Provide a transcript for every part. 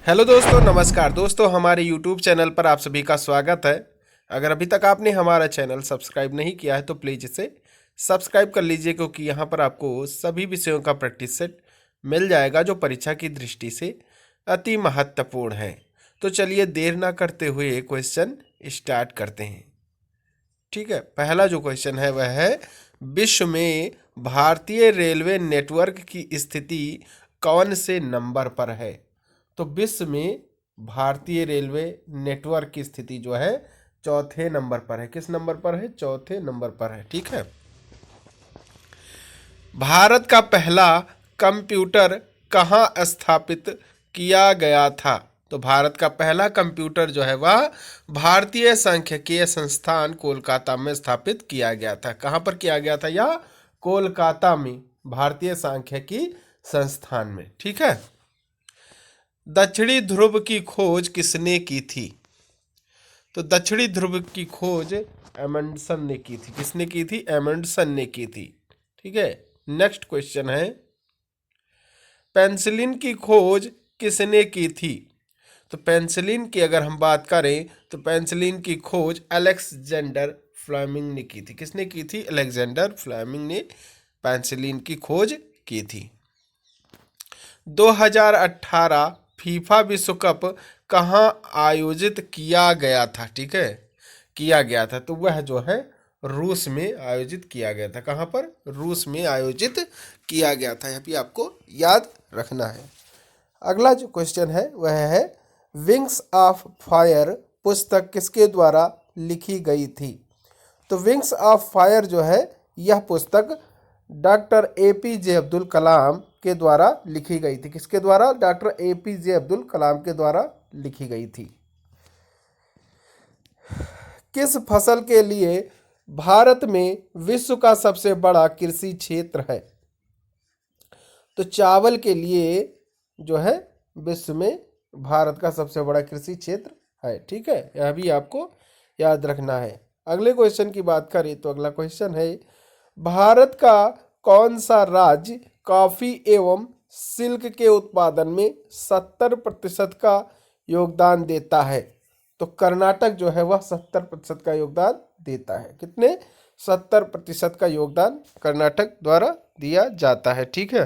Hello दोस्तों, नमस्कार दोस्तों। हमारे यूट्यूब चैनल पर आप सभी का स्वागत है। अगर अभी तक आपने हमारा चैनल सब्सक्राइब नहीं किया है तो प्लीज़ इसे सब्सक्राइब कर लीजिए, क्योंकि यहाँ पर आपको सभी विषयों का प्रैक्टिस सेट मिल जाएगा जो परीक्षा की दृष्टि से अति महत्वपूर्ण है। तो चलिए देर ना करते हुए क्वेश्चन स्टार्ट करते हैं। ठीक है, पहला जो क्वेश्चन है वह है, विश्व में भारतीय रेलवे नेटवर्क की स्थिति कौन से नंबर पर है? तो विश्व में भारतीय रेलवे नेटवर्क की स्थिति जो है चौथे नंबर पर है। किस नंबर पर है? चौथे नंबर पर है। ठीक है। भारत का पहला कंप्यूटर कहाँ स्थापित किया गया था? तो भारत का पहला कंप्यूटर जो है वह भारतीय सांख्यिकीय संस्थान कोलकाता में स्थापित किया गया था। कहाँ पर किया गया था? यह कोलकाता में, भारतीय सांख्यिकी संस्थान में। ठीक है। दक्षिणी ध्रुव की खोज किसने की थी? तो दक्षिणी ध्रुव की खोज एमंडसन ने की थी। किसने की थी? एमंडसन ने की थी। ठीक है। नेक्स्ट क्वेश्चन है, पेंसिलिन की खोज किसने की थी? तो पेंसिलिन की अगर हम बात करें तो पेंसिलिन की खोज अलेक्जेंडर फ्लेमिंग ने की थी। किसने की थी? अलेक्जेंडर फ्लेमिंग ने पेंसिलिन की खोज की थी। 2018 फीफा विश्व कप कहाँ आयोजित किया गया था? ठीक है, किया गया था। तो वह जो है रूस में आयोजित किया गया था। कहाँ पर? रूस में आयोजित किया गया था। यह भी आपको याद रखना है। अगला जो क्वेश्चन है वह है, विंग्स ऑफ फायर पुस्तक किसके द्वारा लिखी गई थी? तो विंग्स ऑफ फायर जो है यह पुस्तक डॉक्टर एपीजे अब्दुल कलाम के द्वारा लिखी गई थी। किसके द्वारा? डॉक्टर एपीजे अब्दुल कलाम के द्वारा लिखी गई थी। किस फसल के लिए भारत में विश्व का सबसे बड़ा कृषि क्षेत्र है? तो चावल के लिए जो है विश्व में भारत का सबसे बड़ा कृषि क्षेत्र है। ठीक है, यह भी आपको याद रखना है। अगले क्वेश्चन की बात करें तो अगला क्वेश्चन है, भारत का कौन सा राज्य कॉफी एवं सिल्क के उत्पादन में 70% का योगदान देता है? तो कर्नाटक जो है वह 70% का योगदान देता है। कितने? 70% का योगदान कर्नाटक द्वारा दिया जाता है। ठीक है।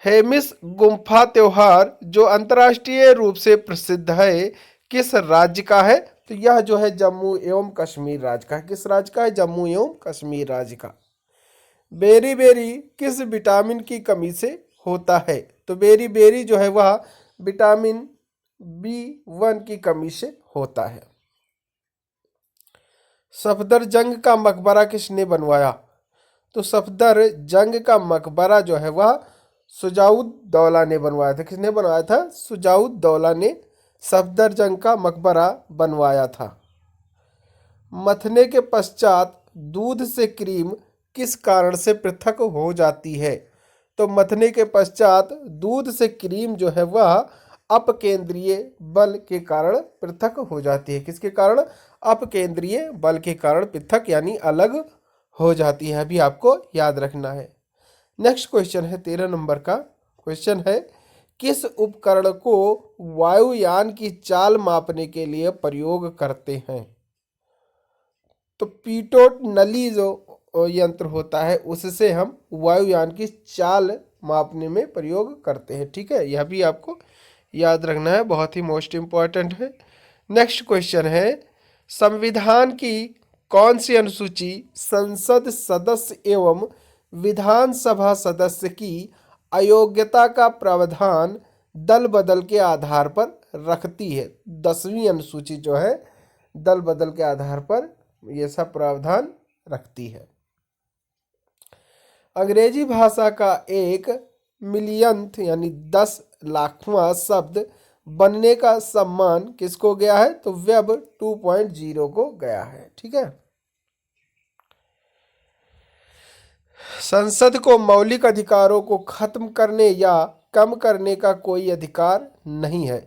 हेमिस गुम्फा त्योहार जो अंतर्राष्ट्रीय रूप से प्रसिद्ध है किस राज्य का है? तो यह जो है जम्मू एवं कश्मीर राज्य का है। किस राज्य का है? जम्मू एवं कश्मीर राज्य का। बेरी बेरी किस विटामिन की कमी से होता है? तो बेरी बेरी जो है वह विटामिन B1 की कमी से होता है। सफदरजंग का मकबरा किसने बनवाया? तो सफदरजंग का मकबरा जो है वह सुजाउद्दौला ने बनवाया था। किसने बनवाया था? सुजाउद्दौला ने सफदरजंग का मकबरा बनवाया था। मथने के पश्चात दूध से क्रीम किस कारण से पृथक हो जाती है? तो मथने के पश्चात दूध से क्रीम जो है वह अपकेंद्रीय बल के कारण पृथक हो जाती है। किसके कारण? अपकेंद्रीय बल के कारण पृथक यानी अलग हो जाती है। अभी आपको याद रखना है। नेक्स्ट क्वेश्चन है 13 नंबर का क्वेश्चन है, किस उपकरण को वायुयान की चाल मापने के लिए प्रयोग करते हैं? तो पीटोट नली जो यंत्र होता है उससे हम वायुयान की चाल मापने में प्रयोग करते हैं। ठीक है, यह भी आपको याद रखना है, बहुत ही मोस्ट इंपॉर्टेंट है। नेक्स्ट क्वेश्चन है, संविधान की कौन सी अनुसूची संसद सदस्य एवं विधानसभा सदस्य की अयोग्यता का प्रावधान दल बदल के आधार पर रखती है? 10वीं अनुसूची जो है दल बदल के आधार पर यह सब प्रावधान रखती है। अंग्रेजी भाषा का 1 मिलियनथ यानी 10 लाखवां शब्द बनने का सम्मान किसको गया है? तो वेब 2.0 को गया है। ठीक है। संसद को मौलिक अधिकारों को खत्म करने या कम करने का कोई अधिकार नहीं है।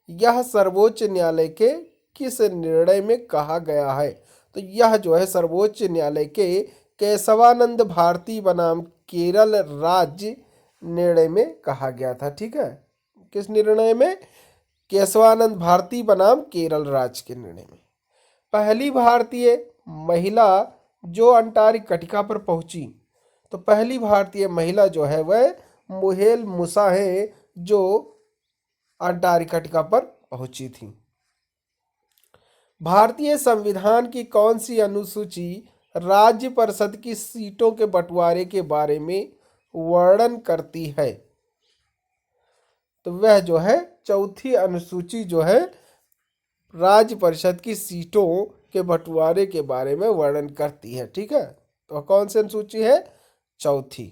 यह सर्वोच्च न्यायालय के किस निर्णय में कहा गया है? तो यह जो है सर्वोच्च न्यायालय के केशवानंद भारती बनाम केरल राज्य निर्णय में कहा गया था। ठीक है, किस निर्णय में? केशवानंद भारती बनाम केरल राज्य के निर्णय में। पहली भारतीय महिला जो अंटार्कटिका पर पहुंची, तो पहली भारतीय महिला जो है वह मुहेल मुसा है, जो अंटार्कटिका पर पहुंची थी। भारतीय संविधान की कौन सी अनुसूची राज्य परिषद की सीटों के बंटवारे के बारे में वर्णन करती है? तो वह जो है चौथी अनुसूची जो है राज्य परिषद की सीटों के बंटवारे के बारे में वर्णन करती है। ठीक है, तो कौन सी अनुसूची है? चौथी।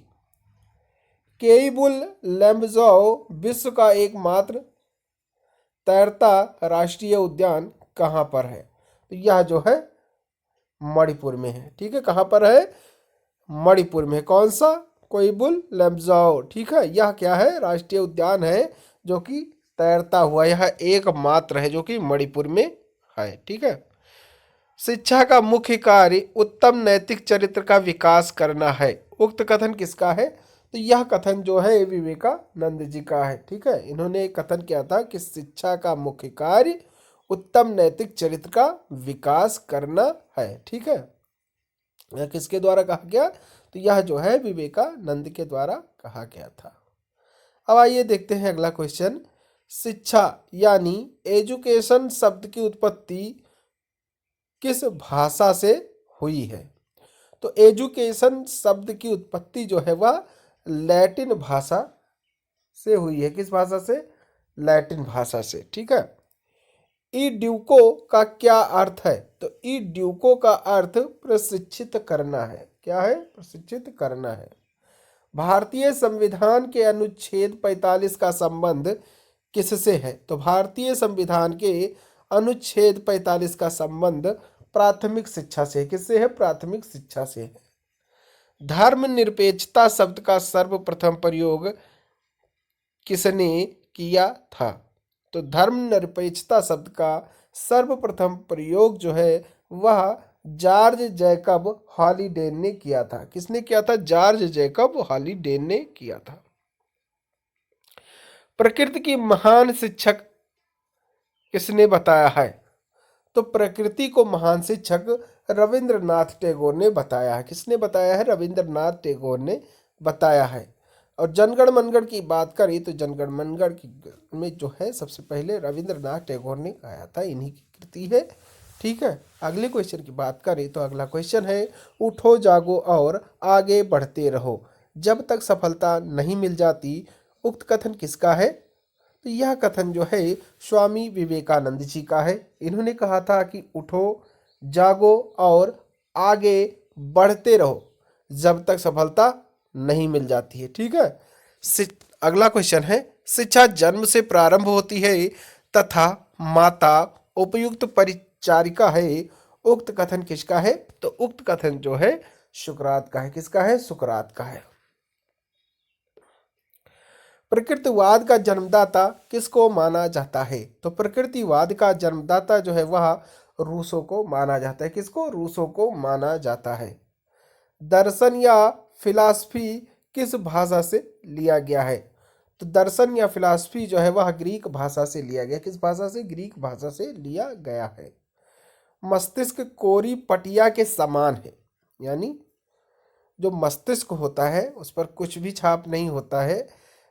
केइबुल लैम्बज़ाओ विश्व का एकमात्र तैरता राष्ट्रीय उद्यान कहाँ पर है? तो यह जो है मणिपुर में है। ठीक है, कहाँ पर है? मणिपुर में। कौन सा? कोइबुल लैम्बज़ाओ। ठीक है, यह क्या है? राष्ट्रीय उद्यान है जो कि तैरता हुआ, यह एकमात्र है जो कि मणिपुर में है। ठीक है। शिक्षा का मुख्य कार्य उत्तम नैतिक चरित्र का विकास करना है। उक्त कथन किसका है? तो यह कथन जो है विवेकानंद जी का है। ठीक है, इन्होंने एक कथन किया था कि शिक्षा का मुख्य कार्य उत्तम नैतिक चरित्र का विकास करना है। ठीक है, यह किसके द्वारा कहा गया? तो यह जो है विवेकानंद के द्वारा कहा गया था। अब आइए देखते हैं अगला क्वेश्चन। शिक्षा यानी एजुकेशन शब्द की उत्पत्ति किस भाषा से हुई है? तो एजुकेशन शब्द की उत्पत्ति जो है वह लैटिन भाषा से हुई है। किस भाषा से? लैटिन भाषा से। ठीक है। ई ड्यूको का क्या अर्थ है? तो ई ड्यूको का अर्थ प्रशिक्षित करना है। क्या है? प्रशिक्षित करना है। भारतीय संविधान के अनुच्छेद 45 का संबंध किससे है? तो भारतीय संविधान के अनुच्छेद 45 का संबंध प्राथमिक शिक्षा से। किससे है? प्राथमिक शिक्षा से है। धर्मनिरपेक्षता शब्द का सर्वप्रथम प्रयोग किसने किया था? तो धर्मनिरपेक्षता शब्द का सर्वप्रथम प्रयोग जो है वह जॉर्ज जैकब हॉलिडे ने किया था। किसने किया था? जॉर्ज जैकब हॉलिडे ने किया था। प्रकृति की महान शिक्षक किसने बताया है? तो प्रकृति को महान शिक्षक रविंद्रनाथ टैगोर ने बताया है। किसने बताया है? रविंद्रनाथ टैगोर ने बताया है। और जनगण मनगढ़ की बात करें तो जनगण मनगढ़ में जो है सबसे पहले रविंद्रनाथ टैगोर ने गाया था, इन्हीं की कृति है। ठीक है, अगले क्वेश्चन की बात करें तो अगला क्वेश्चन है उठो जागो और आगे बढ़ते रहो जब तक सफलता नहीं मिल जाती। उक्त कथन किसका है? तो यह कथन जो है स्वामी विवेकानंद जी का है। इन्होंने कहा था कि उठो जागो और आगे बढ़ते रहो जब तक सफलता नहीं मिल जाती है। ठीक है। अगला क्वेश्चन है शिक्षा जन्म से प्रारंभ होती है तथा माता उपयुक्त परिचारिका है। उक्त कथन किसका है? तो उक्त कथन जो है सुकरात का है। किसका है? सुकरात का है। प्रकृतिवाद का जन्मदाता किसको माना जाता है? तो प्रकृतिवाद का जन्मदाता जो है वह रूसो को माना जाता है। किसको? रूसो को माना जाता है। दर्शन या फिलॉसफी किस भाषा से लिया गया है? तो दर्शन या फिलॉसफी जो है वह ग्रीक भाषा से लिया गया। किस भाषा से? ग्रीक भाषा से लिया गया है। मस्तिष्क कोरी पटिया के समान है, यानी जो मस्तिष्क होता है उस पर कुछ भी छाप नहीं होता है,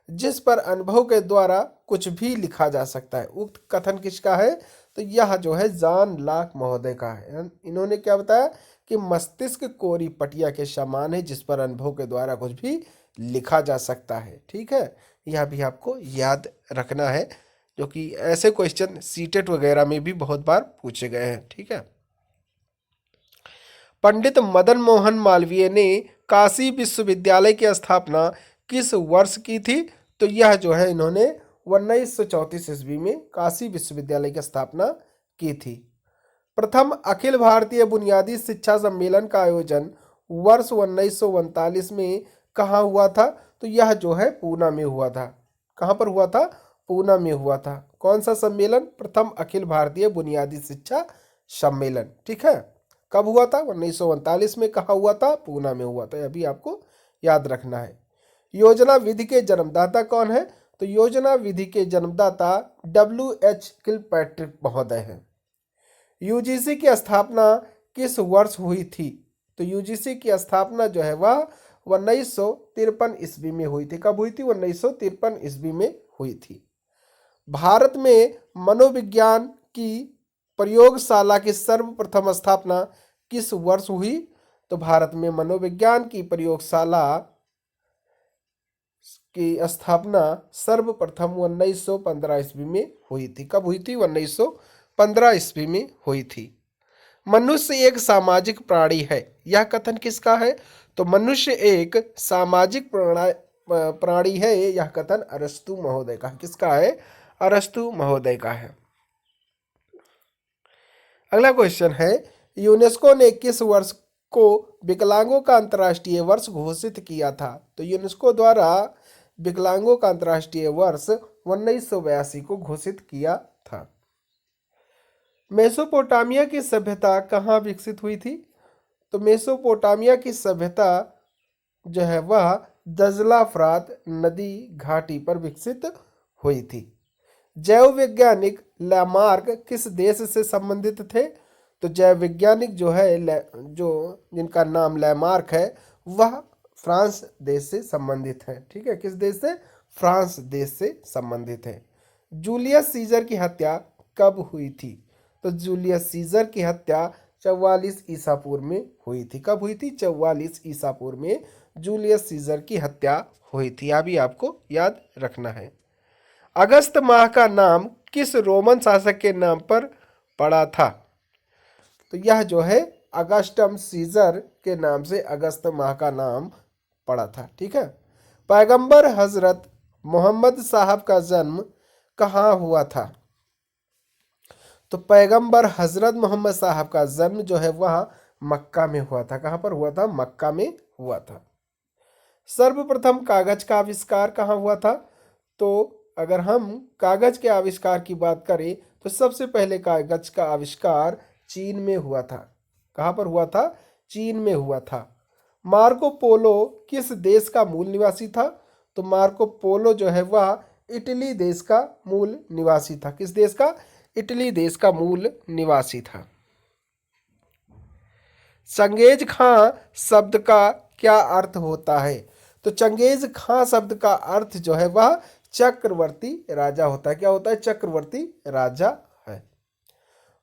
जिस पर अनुभव के द्वारा कुछ भी लिखा जा सकता है। उक्त कथन किसका है? तो यह जो है जॉन लॉक महोदय का है। इन्होंने क्या बताया कि मस्तिष्क कोरी पटिया के समान है जिस पर अनुभव के द्वारा कुछ भी लिखा जा सकता है। ठीक है, यह भी आपको याद रखना है, जो कि ऐसे क्वेश्चन सीटेट वगैरह में भी बहुत बार पूछे गए हैं। ठीक है। पंडित मदन मोहन मालवीय ने काशी विश्वविद्यालय की स्थापना किस वर्ष की थी? तो यह जो है इन्होंने 1934 ईस्वी में काशी विश्वविद्यालय की स्थापना की थी। प्रथम अखिल भारतीय बुनियादी शिक्षा सम्मेलन का आयोजन वर्ष 1939 में कहाँ हुआ था? तो यह जो है पूना में हुआ था। कहाँ पर हुआ था? पूना में हुआ था। कौन सा सम्मेलन? प्रथम अखिल भारतीय बुनियादी शिक्षा सम्मेलन। ठीक है, कब हुआ था? 1939 में। कहाँ हुआ था? पूना में हुआ था। यह भी आपको याद रखना है। योजना विधि के जन्मदाता कौन है? तो तो योजना विधि के जन्मदाता W.H. किलपैट्रिक महोदय हैं। यूजीसी की स्थापना किस वर्ष हुई थी? तो यूजीसी की स्थापना जो है वह 1953 ईस्वी में हुई थी। कब हुई थी? 1953 ईस्वी में हुई थी। भारत में मनोविज्ञान की प्रयोगशाला की सर्वप्रथम स्थापना किस वर्ष हुई? तो भारत में मनोविज्ञान की प्रयोगशाला की स्थापना सर्वप्रथम 1915 ईस्वी में हुई थी। कब हुई थी? 1915 ईस्वी में हुई थी। मनुष्य एक सामाजिक प्राणी है, यह कथन किसका है? तो मनुष्य एक सामाजिक प्राणी है, यह कथन अरस्तु महोदय का। किसका है? अरस्तु महोदय का है। अगला क्वेश्चन है, यूनेस्को ने किस वर्ष को विकलांगों का अंतर्राष्ट्रीय वर्ष घोषित किया था? तो यूनेस्को द्वारा विकलांगों का अंतर्राष्ट्रीय वर्ष 1982 को घोषित किया था। मेसोपोटामिया की सभ्यता कहाँ विकसित हुई थी? तो मेसोपोटामिया की सभ्यता जो है वह दजला फरात नदी घाटी पर विकसित हुई थी। जैव वैज्ञानिक लैमार्क किस देश से संबंधित थे? तो जैव वैज्ञानिक जो है जो जिनका नाम लैमार्क है वह फ्रांस देश से संबंधित है। ठीक है, किस देश से? फ्रांस देश से संबंधित है। जूलियस सीजर की हत्या कब हुई थी? तो जूलियस सीजर की हत्या 44 ईसा पूर्व में हुई थी। कब हुई थी? 44 ईसा पूर्व में जूलियस सीजर की हत्या हुई थी। यह भी आपको याद रखना है। अगस्त माह का नाम किस रोमन शासक के नाम पर पड़ा था? तो यह जो है अगस्टम सीजर के नाम से अगस्त माह का नाम पड़ा था। ठीक है। पैगंबर हजरत मोहम्मद साहब का जन्म कहाँ हुआ था? तो पैगंबर हजरत मोहम्मद साहब का जन्म जो है वह मक्का में हुआ था। कहाँ पर हुआ था? मक्का में हुआ था। सर्वप्रथम कागज का आविष्कार कहाँ हुआ था? तो अगर हम कागज के आविष्कार की बात करें तो सबसे पहले कागज का आविष्कार चीन में हुआ था। कहाँ पर हुआ था? चीन में हुआ था। मार्को पोलो किस देश का मूल निवासी था? तो मार्को पोलो जो है वह इटली देश का मूल निवासी था। किस देश का? इटली देश का मूल निवासी था। चंगेज खां शब्द का क्या अर्थ होता है? तो चंगेज खां शब्द का अर्थ जो है वह चक्रवर्ती राजा होता है। क्या होता है? चक्रवर्ती राजा है।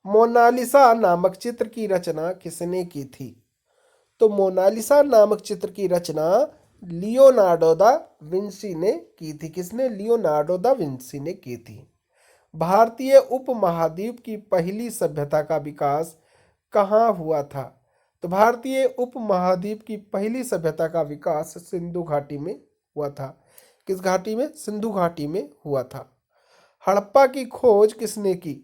मोनालिसा नामक चित्र की रचना किसने की थी? तो मोनालिसा नामक चित्र की रचना लियोनार्डो दा विंसी ने की थी। किसने? लियोनार्डो दा विंसी ने की थी। भारतीय उपमहाद्वीप की पहली सभ्यता का विकास कहाँ हुआ था? तो भारतीय उपमहाद्वीप की पहली सभ्यता का विकास सिंधु घाटी में हुआ था। किस घाटी में? सिंधु घाटी में हुआ था। हड़प्पा की खोज किसने की?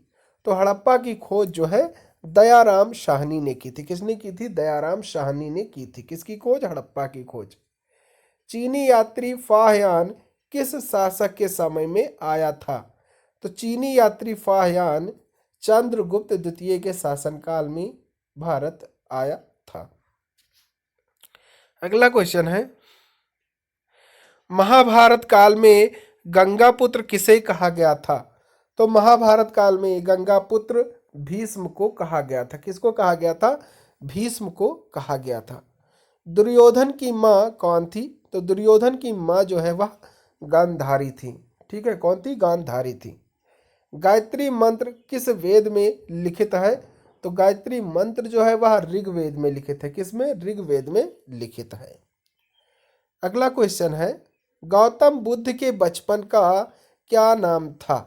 तो हड़प्पा की खोज जो है दयाराम शाहनी ने की थी। किसने की थी? दयाराम शाहनी ने की थी। किसकी खोज? हड़प्पा की खोज। चीनी यात्री फाहयान किस शासक के समय में आया था? तो चीनी यात्री फाहयान चंद्रगुप्त द्वितीय के शासनकाल में भारत आया था। अगला क्वेश्चन है, महाभारत काल में गंगापुत्र किसे कहा गया था? तो महाभारत काल में गंगापुत्र भीष्म को कहा गया था। किसको कहा गया था? भीष्म को कहा गया था। दुर्योधन की माँ कौन थी? तो दुर्योधन की माँ जो है वह गांधारी थी। ठीक है, कौन थी? गांधारी थी। गायत्री मंत्र किस वेद में लिखित है? तो गायत्री मंत्र जो है वह ऋग्वेद में लिखित है। किसमें? ऋग्वेद में लिखित है। अगला क्वेश्चन है, गौतम बुद्ध के बचपन का क्या नाम था?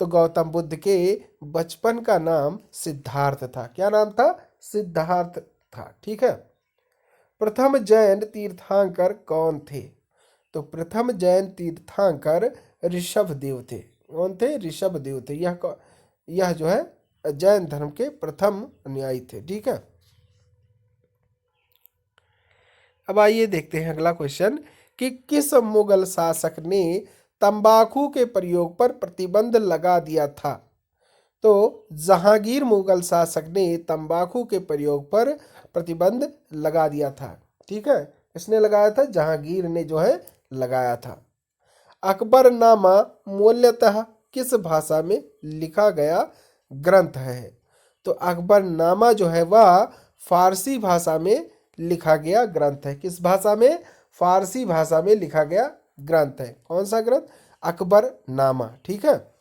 तो गौतम बुद्ध के बचपन का नाम सिद्धार्थ था। क्या नाम था? सिद्धार्थ था। ठीक है। प्रथम जैन तीर्थंकर कौन थे? तो प्रथम जैन तीर्थंकर ऋषभदेव थे। कौन थे? ऋषभदेव थे। यह जो है जैन धर्म के प्रथम अनुयायी थे। ठीक है। अब आइए देखते हैं अगला क्वेश्चन कि किस मुगल शासक ने तंबाकू के प्रयोग पर प्रतिबंध लगा दिया था? तो जहांगीर मुगल शासक ने तंबाकू के प्रयोग पर प्रतिबंध लगा दिया था। ठीक है, इसने लगाया था, जहांगीर ने जो है लगाया था। अकबरनामा मूलतः किस भाषा में लिखा गया ग्रंथ है? तो अकबरनामा जो है वह फारसी भाषा में लिखा गया ग्रंथ है। किस भाषा में? फारसी भाषा में लिखा गया ग्रंथ है। कौन सा ग्रंथ? अकबरनामा। ठीक है।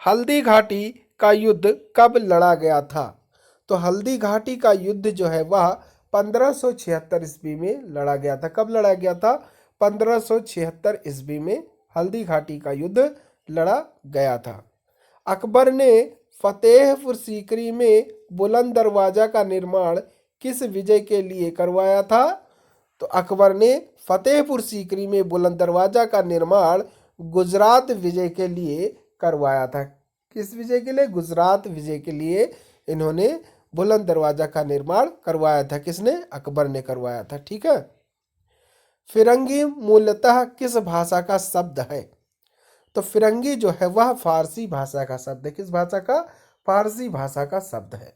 हल्दी घाटी का युद्ध कब लड़ा गया था? तो हल्दी घाटी का युद्ध जो है वह 1576 ईस्वी में लड़ा गया था। कब लड़ा गया था? 1576 ईस्वी में हल्दी घाटी का युद्ध लड़ा गया था। अकबर ने फतेहपुर सीकरी में बुलंद दरवाजा का निर्माण किस विजय के लिए करवाया था? तो अकबर ने फतेहपुर सीकरी में बुलंद दरवाजा का निर्माण गुजरात विजय के लिए करवाया था। किस विजय के लिए? गुजरात विजय के लिए इन्होंने बुलंद दरवाजा का निर्माण करवाया था। किसने? अकबर ने करवाया था। ठीक है। फिरंगी मूलतः किस भाषा का शब्द है? तो फिरंगी जो है वह फारसी भाषा का शब्द है। किस भाषा का? फारसी भाषा का शब्द है।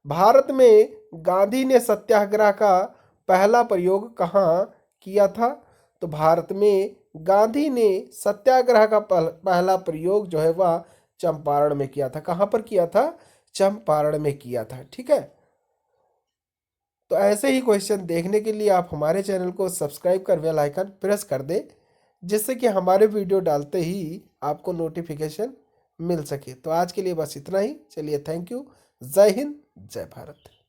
भारत में गांधी ने सत्याग्रह का पहला प्रयोग कहाँ किया था? तो भारत में गांधी ने सत्याग्रह का पहला प्रयोग जो है वह चंपारण में किया था। कहाँ पर किया था? चंपारण में किया था। ठीक है। तो ऐसे ही क्वेश्चन देखने के लिए आप हमारे चैनल को सब्सक्राइब कर बेल आइकन प्रेस कर दें, जिससे कि हमारे वीडियो डालते ही आपको नोटिफिकेशन मिल सके। तो आज के लिए बस इतना ही। चलिए, थैंक यू। जय हिंद, जय भारत।